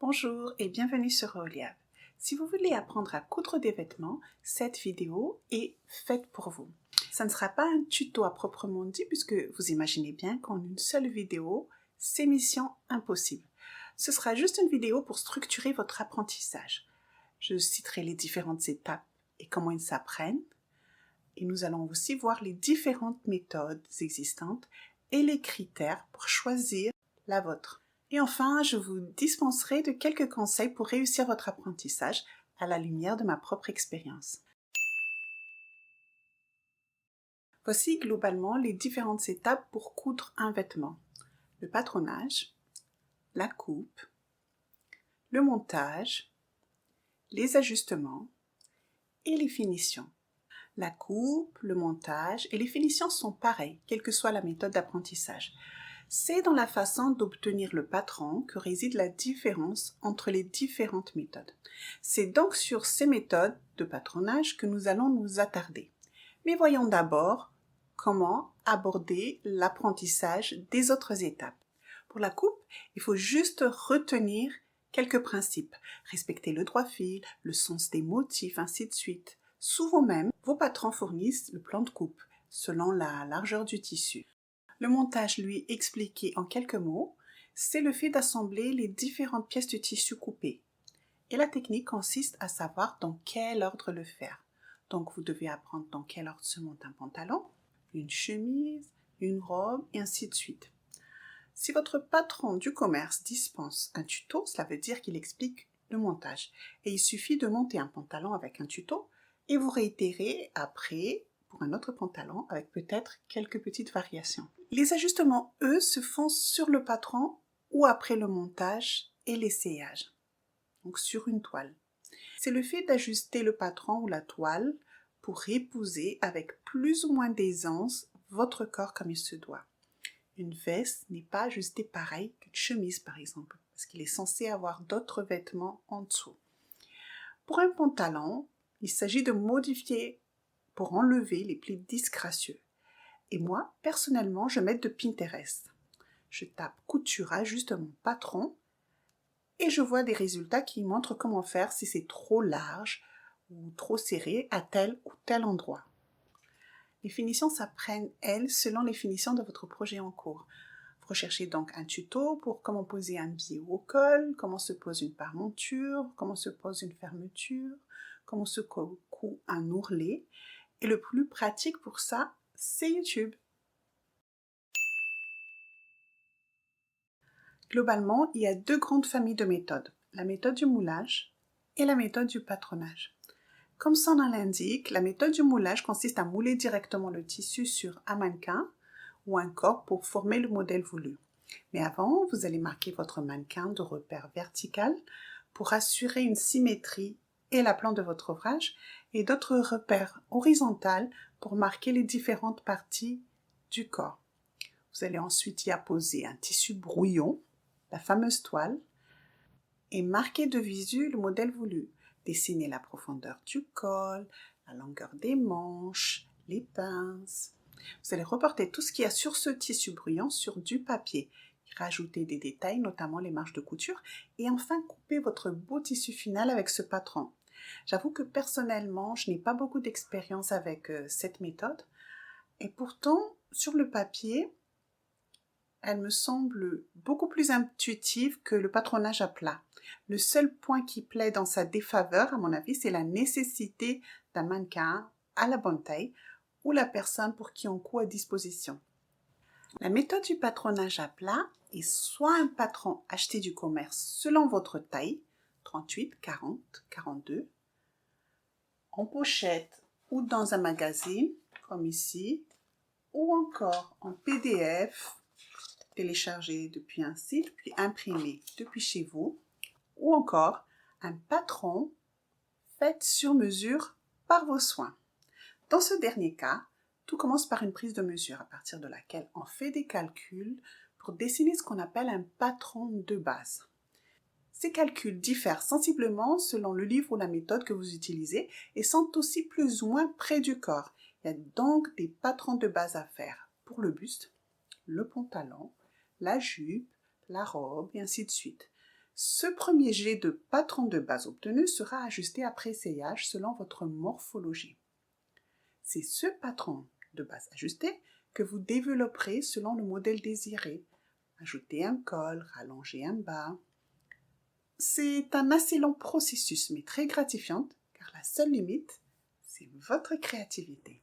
Bonjour et bienvenue sur Reliab. Si vous voulez apprendre à coudre des vêtements, cette vidéo est faite pour vous. Ça ne sera pas un tuto à proprement dit puisque vous imaginez bien qu'en une seule vidéo, c'est mission impossible. Ce sera juste une vidéo pour structurer votre apprentissage. Je citerai les différentes étapes et comment ils s'apprennent. Et nous allons aussi voir les différentes méthodes existantes et les critères pour choisir la vôtre. Et enfin, je vous dispenserai de quelques conseils pour réussir votre apprentissage à la lumière de ma propre expérience. Voici globalement les différentes étapes pour coudre un vêtement. Le patronage, la coupe, le montage, les ajustements et les finitions. La coupe, le montage et les finitions sont pareils, quelle que soit la méthode d'apprentissage. C'est dans la façon d'obtenir le patron que réside la différence entre les différentes méthodes. C'est donc sur ces méthodes de patronage que nous allons nous attarder. Mais voyons d'abord comment aborder l'apprentissage des autres étapes. Pour la coupe, il faut juste retenir quelques principes. Respecter le droit fil, le sens des motifs, ainsi de suite. Souvent même, vos patrons fournissent le plan de coupe, selon la largeur du tissu. Le montage, lui, expliqué en quelques mots, c'est le fait d'assembler les différentes pièces du tissu coupé. Et la technique consiste à savoir dans quel ordre le faire. Donc vous devez apprendre dans quel ordre se monte un pantalon, une chemise, une robe, et ainsi de suite. Si votre patron du commerce dispense un tuto, cela veut dire qu'il explique le montage. Et il suffit de monter un pantalon avec un tuto et vous réitérez après pour un autre pantalon avec peut-être quelques petites variations. Les ajustements, eux, se font sur le patron ou après le montage et l'essayage, donc sur une toile. C'est le fait d'ajuster le patron ou la toile pour épouser avec plus ou moins d'aisance votre corps comme il se doit. Une veste n'est pas ajustée pareil qu'une chemise par exemple, parce qu'il est censé avoir d'autres vêtements en dessous. Pour un pantalon, il s'agit de modifier pour enlever les plis disgracieux. Et moi, personnellement, je m'aide de Pinterest. Je tape couture ajuste mon patron et je vois des résultats qui montrent comment faire si c'est trop large ou trop serré à tel ou tel endroit. Les finitions s'apprennent, elles, selon les finitions de votre projet en cours. Vous recherchez donc un tuto pour comment poser un biais au col, comment se pose une paremonture, comment se pose une fermeture, comment se coud un ourlet. Et le plus pratique pour ça, c'est YouTube. Globalement, il y a deux grandes familles de méthodes, la méthode du moulage et la méthode du patronage. Comme son nom l'indique, la méthode du moulage consiste à mouler directement le tissu sur un mannequin ou un corps pour former le modèle voulu. Mais avant, vous allez marquer votre mannequin de repères vertical pour assurer une symétrie et l'aplomb de votre ouvrage et d'autres repères horizontaux pour marquer les différentes parties du corps. Vous allez ensuite y apposer un tissu brouillon, la fameuse toile, et marquer de visu le modèle voulu. Dessiner la profondeur du col, la longueur des manches, les pinces. Vous allez reporter tout ce qu'il y a sur ce tissu brouillon sur du papier. Rajouter des détails, notamment les marges de couture, et enfin couper votre beau tissu final avec ce patron. J'avoue que personnellement, je n'ai pas beaucoup d'expérience avec cette méthode, et pourtant, sur le papier, elle me semble beaucoup plus intuitive que le patronage à plat. Le seul point qui plaît dans sa défaveur, à mon avis, c'est la nécessité d'un mannequin à la bonne taille ou la personne pour qui on coud à disposition. La méthode du patronage à plat est soit un patron acheté du commerce selon votre taille, 38, 40, 42, en pochette ou dans un magazine, comme ici, ou encore en PDF, téléchargé depuis un site, puis imprimé depuis chez vous, ou encore un patron fait sur mesure par vos soins. Dans ce dernier cas, tout commence par une prise de mesure à partir de laquelle on fait des calculs pour dessiner ce qu'on appelle un patron de base. Ces calculs diffèrent sensiblement selon le livre ou la méthode que vous utilisez et sont aussi plus ou moins près du corps. Il y a donc des patrons de base à faire pour le buste, le pantalon, la jupe, la robe et ainsi de suite. Ce premier jet de patron de base obtenu sera ajusté après essayage selon votre morphologie. C'est ce patron de base ajusté que vous développerez selon le modèle désiré. Ajouter un col, rallonger un bas. C'est un assez long processus, mais très gratifiant, car la seule limite, c'est votre créativité.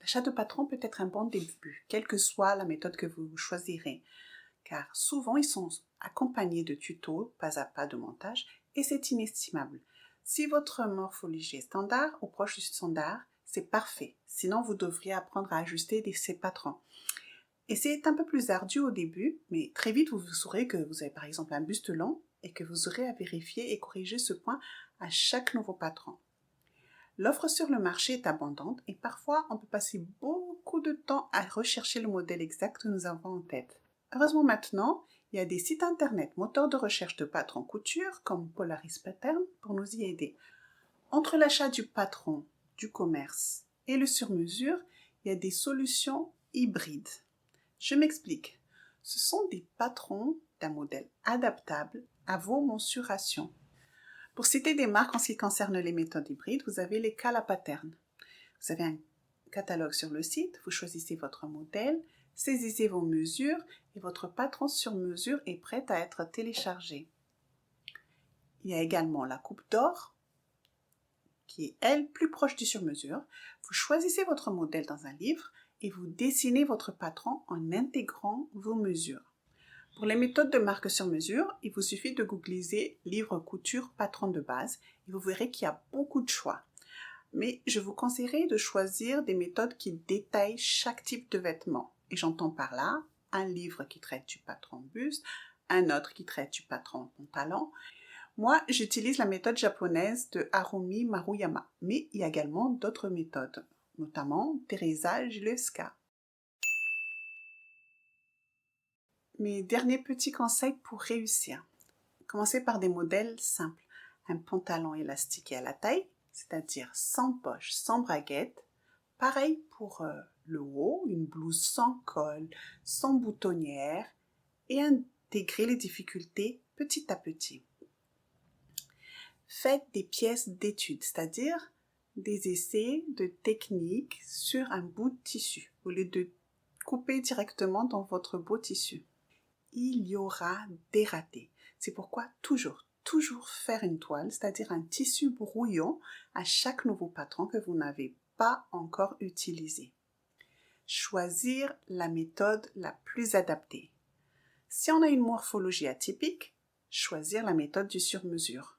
L'achat de patron peut être un bon début, quelle que soit la méthode que vous choisirez, car souvent ils sont accompagnés de tutos pas à pas de montage et c'est inestimable. Si votre morphologie est standard ou proche du standard, c'est parfait. Sinon, vous devriez apprendre à ajuster ces patrons. Et c'est un peu plus ardu au début, mais très vite vous saurez que vous avez par exemple un buste long et que vous aurez à vérifier et corriger ce point à chaque nouveau patron. L'offre sur le marché est abondante et parfois on peut passer beaucoup de temps à rechercher le modèle exact que nous avons en tête. Heureusement maintenant, il y a des sites internet moteurs de recherche de patrons couture comme Polaris Pattern pour nous y aider. Entre l'achat du patron, du commerce et le sur-mesure, il y a des solutions hybrides. Je m'explique. Ce sont des patrons d'un modèle adaptable à vos mensurations. Pour citer des marques en ce qui concerne les méthodes hybrides, vous avez les Cala Pattern. Vous avez un catalogue sur le site, vous choisissez votre modèle, saisissez vos mesures et votre patron sur mesure est prêt à être téléchargé. Il y a également la coupe d'or, qui est, elle, plus proche du sur-mesure. Vous choisissez votre modèle dans un livre et vous dessinez votre patron en intégrant vos mesures. Pour les méthodes de marque sur mesure, il vous suffit de googliser livre couture patron de base et vous verrez qu'il y a beaucoup de choix. Mais je vous conseillerais de choisir des méthodes qui détaillent chaque type de vêtement. Et j'entends par là un livre qui traite du patron buste, un autre qui traite du patron pantalon. Moi, j'utilise la méthode japonaise de Harumi Maruyama, mais il y a également d'autres méthodes, notamment Teresa Gilewska. Mes derniers petits conseils pour réussir. Commencez par des modèles simples. Un pantalon élastiqué à la taille, c'est-à-dire sans poche, sans braguette. Pareil pour le haut, une blouse sans col, sans boutonnière. Et intégrer les difficultés petit à petit. Faites des pièces d'études, c'est-à-dire des essais de technique sur un bout de tissu, au lieu de couper directement dans votre beau tissu. Il y aura des ratés. C'est pourquoi toujours faire une toile, c'est-à-dire un tissu brouillon à chaque nouveau patron que vous n'avez pas encore utilisé. Choisir la méthode la plus adaptée. Si on a une morphologie atypique, choisir la méthode du sur-mesure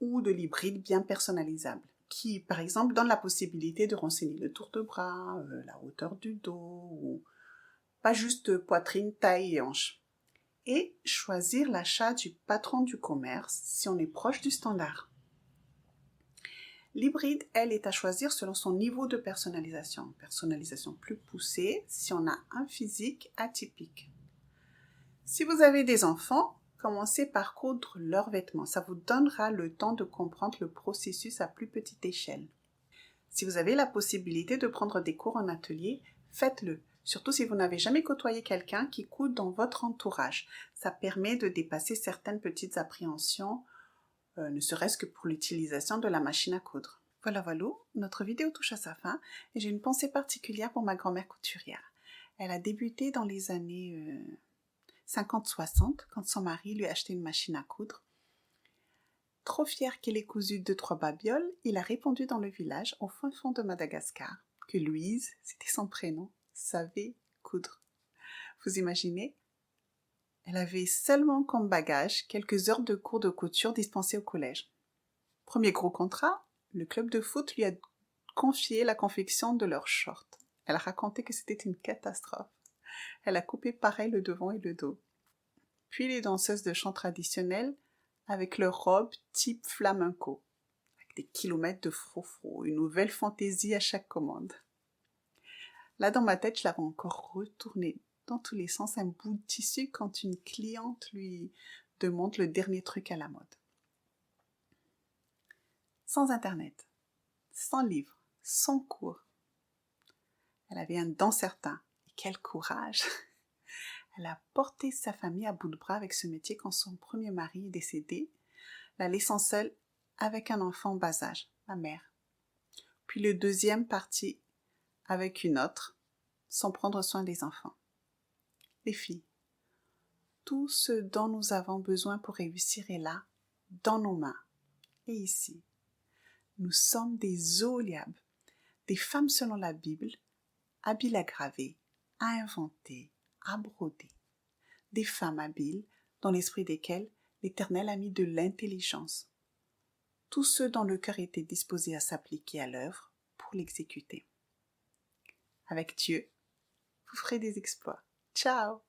ou de l'hybride bien personnalisable, qui par exemple donne la possibilité de renseigner le tour de bras, la hauteur du dos, ou pas juste poitrine, taille et hanche. Et choisir l'achat du patron du commerce si on est proche du standard. L'hybride, elle, est à choisir selon son niveau de personnalisation. Personnalisation plus poussée si on a un physique atypique. Si vous avez des enfants, commencez par coudre leurs vêtements. Ça vous donnera le temps de comprendre le processus à plus petite échelle. Si vous avez la possibilité de prendre des cours en atelier, faites-le. Surtout si vous n'avez jamais côtoyé quelqu'un qui coude dans votre entourage. Ça permet de dépasser certaines petites appréhensions, ne serait-ce que pour l'utilisation de la machine à coudre. Voilà, notre vidéo touche à sa fin et j'ai une pensée particulière pour ma grand-mère couturière. Elle a débuté dans les années 50-60 quand son mari lui a acheté une machine à coudre. Trop fier qu'il ait cousu 2-3 babioles, il a répandu dans le village, au fin fond de Madagascar, que Louise, c'était son prénom, savait coudre. Vous imaginez? Elle avait seulement comme bagage quelques heures de cours de couture dispensés au collège. Premier gros contrat, le club de foot lui a confié la confection de leurs shorts. Elle a raconté que c'était une catastrophe. Elle a coupé pareil le devant et le dos. Puis les danseuses de chant traditionnels avec leurs robes type flamenco, avec des kilomètres de frou-frou, une nouvelle fantaisie à chaque commande. Là, dans ma tête, je l'avais encore retourné dans tous les sens un bout de tissu quand une cliente lui demande le dernier truc à la mode. Sans internet, sans livre, sans cours. Elle avait un don certain. Et quel courage! Elle a porté sa famille à bout de bras avec ce métier quand son premier mari est décédé, la laissant seule avec un enfant en bas âge, ma mère. Puis le deuxième parti avec une autre, sans prendre soin des enfants. Les filles, tout ce dont nous avons besoin pour réussir est là, dans nos mains. Et ici, nous sommes des Oholiab, des femmes selon la Bible, habiles à graver, à inventer, à broder. Des femmes habiles dans l'esprit desquelles l'Éternel a mis de l'intelligence. Tous ceux dont le cœur était disposé à s'appliquer à l'œuvre pour l'exécuter. Avec Dieu, vous ferez des exploits. Ciao!